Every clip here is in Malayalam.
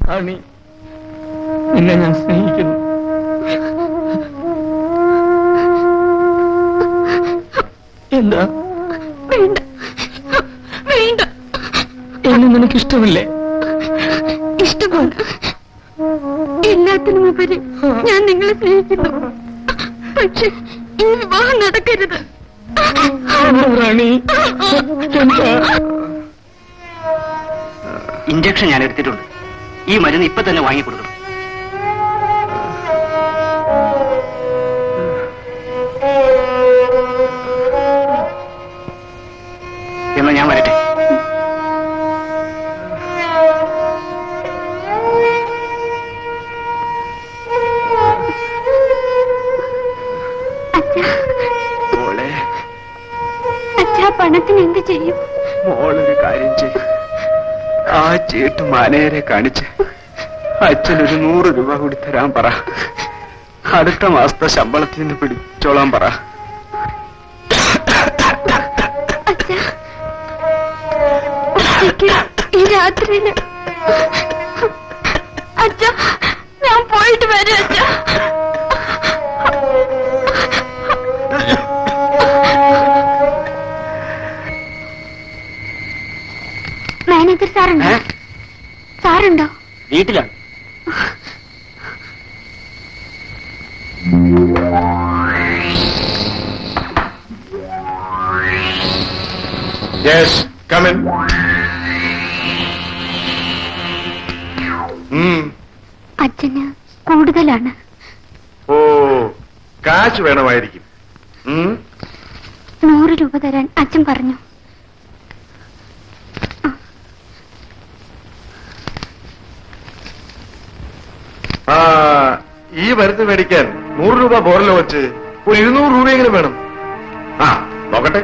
റാണി, നിന്നെ ഞാൻ സ്നേഹിക്കുന്നു. എന്താ? വേണ്ട വേണ്ട. എന്നെ നിനക്കിഷ്ടമില്ലേ? ഇഷ്ടമാണ്. എല്ലാത്തിനും ഉപരി ഞാൻ നിങ്ങളെ സ്നേഹിക്കുന്നു. പക്ഷെ ഈ വിവാഹം നടക്കരുത്. റാണി, ഇഞ്ചക്ഷൻ ഞാൻ എടുത്തിട്ടുണ്ട്. ഈ മരുന്ന് ഇപ്പൊ തന്നെ വാങ്ങിക്കൊടുക്കണം. എന്നാ ഞാൻ വരട്ടെ. പണത്തിന് എന്ത് ചെയ്യും? മോളൊരു കാര്യം ചെയ്യും. ആ ചീട്ട് മാനേരെ കാണിച്ച് അച്ഛനൊരു 100 രൂപ കൂടി തരാൻ പറ. അടുത്ത മാസത്തെ ശമ്പളത്തിൽ നിന്ന് പിടിച്ചോളാൻ പറ. ഈ രാത്രിയില് അച്ഛ, ഞാൻ പോയിട്ട് വരും അച്ഛ. മാനേജർ സാറുണ്ടോ? സാറുണ്ടോ? വീട്ടിലാണ്. Yes, come in. അച്ഛന് കൂടുതലാണ്. ഓ, കാശ് വേണമായിരിക്കും. 100 രൂപ തരാൻ അച്ഛൻ പറഞ്ഞു. ഈ മരുന്ന് മേടിക്കാൻ 100 രൂപ പോരല്ലോ വെച്ച് ഒരു 200 രൂപയെങ്കിലും വേണം. നോക്കട്ടെ.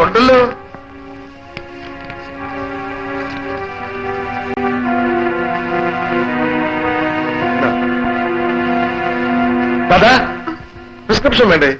ഉണ്ടല്ലോ. ദാദാ, പ്രിസ്ക്രിപ്ഷൻ വേണ്ടേ?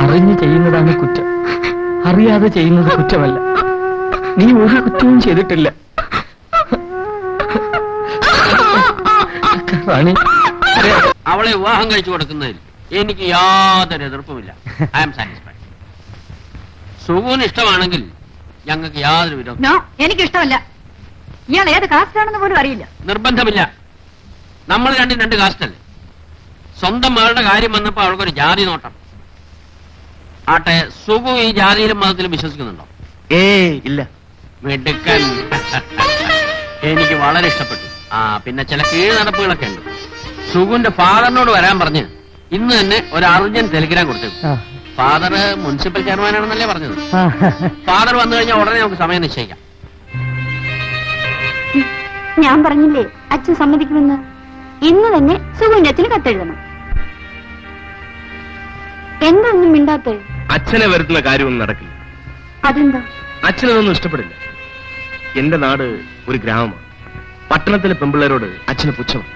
അറിഞ്ഞു ചെയ്യുന്നതാണ് കുറ്റം, അറിയാതെ ചെയ്യുന്നത് കുറ്റമല്ല. നീ ഒരു കുറ്റവും ചെയ്തിട്ടില്ല റാണി. അവളെ വിവാഹം കഴിച്ചു കൊടുക്കുന്നതിൽ എനിക്ക് യാതൊരു എതിർപ്പുമില്ല. I am satisfied. സുഖൂന് ഇഷ്ടമാണെങ്കിൽ ഞങ്ങൾക്ക് യാതൊരു വിരോധം. എനിക്കിഷ്ടമല്ല. ഇയാൾ ഏത് കാസ്റ്റാണെന്ന് പോലും അറിയില്ല. നിർബന്ധമില്ല. നമ്മൾ രണ്ടും 2 കാസ്റ്റല്ലേ. സ്വന്തം മകളുടെ കാര്യം വന്നപ്പോ അവൾക്കൊരു ജാതി നോട്ടം. ആട്ടെ, സുഖു ഈ ജാതിയിലും മതത്തിലും വിശ്വസിക്കുന്നുണ്ടോ? ഇല്ല. മിടുക്കൻ. എനിക്ക് വളരെ ഇഷ്ടപ്പെട്ടു. പിന്നെ ചില കീഴ്നടപ്പുകളൊക്കെ ഉണ്ട്. സുഖുവിന്റെ ഫാദറിനോട് വരാൻ പറഞ്ഞ് ഇന്ന് തന്നെ ഒരു അർജന്റ് ടെലിഗ്രാം കൊടുത്തു. ഫാദർ മുനിസിപ്പൽ ചെയർമാനാണെന്നല്ലേ പറഞ്ഞത്. ഫാദർ വന്നു കഴിഞ്ഞാൽ ഉടനെ നമുക്ക് സമയം നിശ്ചയിക്കാം. ഞാൻ പറഞ്ഞില്ലേ അച്ഛൻ സമ്മതിക്കുമെന്ന്. ഇന്ന് തന്നെ സുഖുവിന്റെ അച്ഛന് കത്തെഴുതണം. എന്തൊന്നും മിണ്ടാത്തേ? അച്ഛനെ വരുത്തുന്ന കാര്യമൊന്നും നടക്കില്ല. അതെന്താ? അച്ഛനതൊന്നും ഇഷ്ടപ്പെടില്ല. എന്റെ നാട് ഒരു ഗ്രാമമാണ്. പട്ടണത്തിലെ പെമ്പിള്ളേരോട് അച്ഛന് പുച്ഛമാണ്.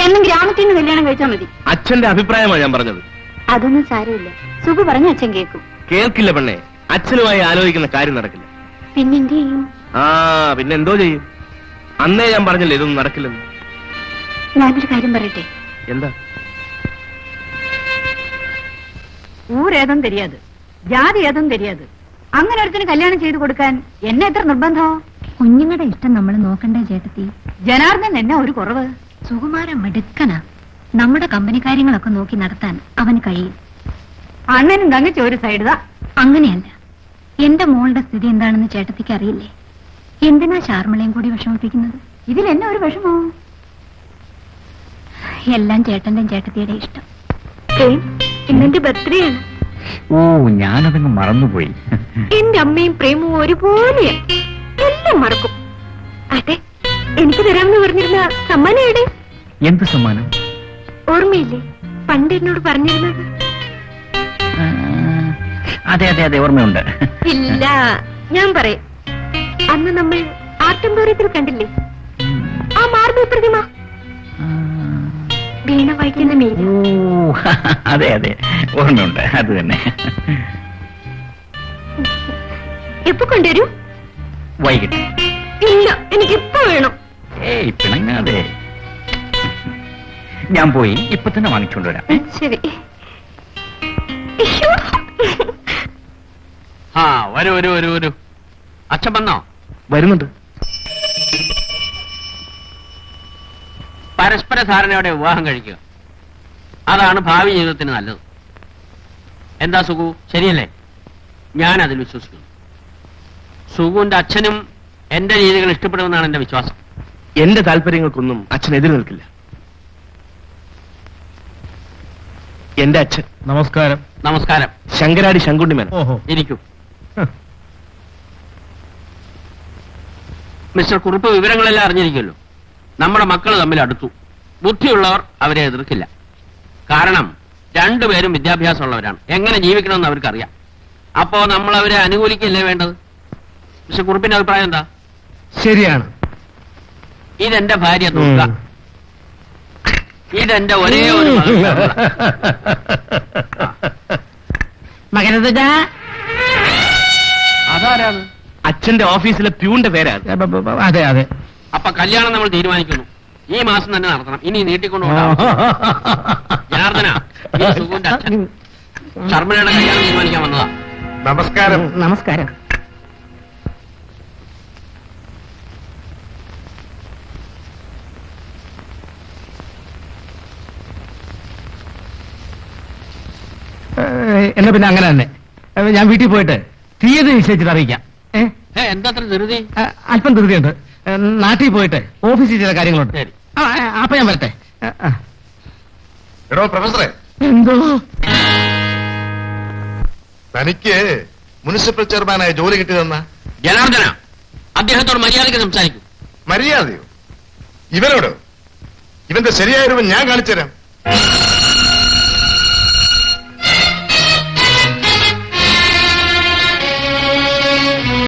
എന്നും ഗ്രാമത്തിൽ നിന്ന് കല്യാണം കഴിച്ചാൽ മതി. അച്ഛന്റെ അഭിപ്രായമാണ് ഞാൻ പറഞ്ഞത്. അതൊന്നും സാരമില്ല. സുഖു പറഞ്ഞ അച്ഛൻ കേൾക്കും. കേൾക്കില്ല പെണ്ണെ. അച്ഛനുമായി ആലോചിക്കുന്ന കാര്യം നടക്കില്ല. പിന്നെന്ത് ചെയ്യും? പിന്നെ എന്തോ ചെയ്യും? അന്നേ ഞാൻ പറഞ്ഞില്ലേ ഇതൊന്നും നടക്കില്ലെന്ന്. ഞാനൊരു കാര്യം പറയട്ടെ. എന്താ? ഊരേതും தெரியாது, ജാതി ഏതും தெரியாது. അങ്ങനെ ഒരുത്തിന് കല്യാണം ചെയ്തു കൊടുക്കാൻ എന്നെ എത്ര നിർബന്ധോ? കുഞ്ഞുങ്ങളുടെ ഇഷ്ടം നമ്മൾ നോക്കണ്ടേ ചേട്ടത്തി? ജനാർദ്ദൻ എന്നെ ഒരു കുറവ്. സുകുമാരൻ മിടുക്കനാ. നമ്മുടെ കമ്പനി കാര്യങ്ങളൊക്കെ നോക്കി നടത്താൻ അവന് കഴിയും. അണ്ണനും തങ്ങച്ച ഒരു സൈഡ് അങ്ങനെയല്ല. എന്റെ മോളുടെ സ്ഥിതി എന്താണെന്ന് ചേട്ടത്തിക്ക് അറിയില്ലേ? എന്തിനാ ശാർമളയും കൂടി വിഷമിപ്പിക്കുന്നത്? ഇതിൽ എന്നെ ഒരു വിഷമോ? എല്ലാം ചേട്ടന്റെയും ചേട്ടത്തിയുടെ ഇഷ്ടം. ഇന്നെന്റെ ബർത്ത്ഡേ ആണ്. ഓ, ഞാനതങ്ങ് മറന്നുപോയി. എന്റെ അമ്മയും പ്രേമവും ഒരുപോലെയാ, എല്ലാം മറക്കും. അതെ, എനിക്ക് തരാമെന്ന് പറഞ്ഞിരുന്ന സമ്മാനം എവിടെ? എന്ത് സമ്മാനം? ഓർമ്മയില്ലേ പണ്ട് എന്നോട് പറഞ്ഞിരുന്നത്? അതെ അതെ അതെ, ഓർമ്മയുണ്ട്. ഇല്ല, ഞാൻ പറയാം. അന്ന് നമ്മൾ ആർട്ടംബോറിയത്തിൽ കണ്ടില്ലേ ആ മാർബിൾ പ്രതിമ? വീണ വായിക്കുന്ന മീര. ഓ, അതെ അതെ, ഓർമ്മയുണ്ട്. അത് തന്നെ. എപ്പോ കൊണ്ടുവരും? വൈകിട്ട്. ഇല്ല, എനിക്ക് ഇപ്പൊ വേണം. ഏയ്, പിണങ്ങാതെ. ഞാൻ പോയി ഇപ്പൊ തന്നെ വാങ്ങിച്ചുകൊണ്ടുവരാം. ശരി. ആ, വരൂ. അച്ഛൻ വന്നോ? വരുന്നുണ്ട്. പരസ്പര ധാരണയോടെ വിവാഹം കഴിക്കുക, അതാണ് ഭാവി ജീവിതത്തിന് നല്ലത്. എന്താ സുഗു, ശരിയല്ലേ? ഞാൻ അതിൽ വിശ്വസിക്കുന്നു. സുഗുവിന്റെ അച്ഛനും എന്റെ രീതികൾ ഇഷ്ടപ്പെടുമെന്നാണ് എന്റെ വിശ്വാസം. എന്റെ താല്പര്യങ്ങൾക്കൊന്നും അച്ഛൻ എതിര് നിൽക്കില്ല. എന്റെ അച്ഛൻ. നമസ്കാരം. നമസ്കാരം. ശങ്കരാടി ശങ്കുണ്ണിമേനൻ. ഓഹോ, ഇരിക്കൂ. മിസ്റ്റർ കുറുപ്പ് വിവരങ്ങളെല്ലാം അറിഞ്ഞിരിക്കുമല്ലോ. നമ്മുടെ മക്കൾ തമ്മിൽ അടുത്തു. ബുദ്ധിയുള്ളവർ അവരെ എതിർക്കില്ല. കാരണം രണ്ടുപേരും വിദ്യാഭ്യാസമുള്ളവരാണ്. എങ്ങനെ ജീവിക്കണമെന്ന് അവർക്കറിയാം. അപ്പോ നമ്മൾ അവരെ അനുകൂലിക്കല്ലേ വേണ്ടത്? മിസ്റ്റർ കുറുപ്പിന്റെ അഭിപ്രായം എന്താ? ശരിയാണ്. ഇതെന്റെ ഭാര്യ ദുർഗ. ഇതെന്റെ ഒരേ ഒരു മകൻ. അതാരാണ്? അച്ഛന്റെ ഓഫീസിലെ പ്യൂണിന്റെ പേരാണ്. അതെ അതെ. അപ്പൊ കല്യാണം നമ്മൾ തീരുമാനിക്കുന്നു. ഈ മാസം തന്നെ നടത്തണം. ഇനി നീട്ടിക്കൊണ്ട് പോകാം. ജനാർദ്ദന, ഈ സുഗുവിന്റെ അച്ഛൻ ശർമ്മയുടെ കല്യാണം തീരുമാനിക്കാൻ വന്നതാ. നമസ്കാരം. നമസ്കാരം. എന്നാ പിന്നെ അങ്ങനെ തന്നെ ഞാൻ വീട്ടിൽ പോയിട്ട് തീയതി നിശ്ചയിച്ചിട്ട് അറിയിക്കാം. എന്താ അത്ര ധൃതി? അല്പം ധൃതിയുണ്ട്. നാട്ടിൽ പോയിട്ട് ഓഫീസിൽ ചില കാര്യങ്ങളുണ്ട്. ശരി. അപ്പൊ ഞാൻ വരട്ടെ. എടോ പ്രൊഫസറെ, എന്തോ? തനിക്ക് മുനിസിപ്പൽ ചെയർമാനായ ജോലി കിട്ടിയതെന്നാ? ജനാർദ്ദന, അദ്ദേഹത്തോട് മര്യാദയ്ക്ക് സംസാരിക്കും. മര്യാദയോ? ഇവനോട്? ഇവന്റെ ശരിയായ രൂപം ഞാൻ കാണിച്ചു തരാം.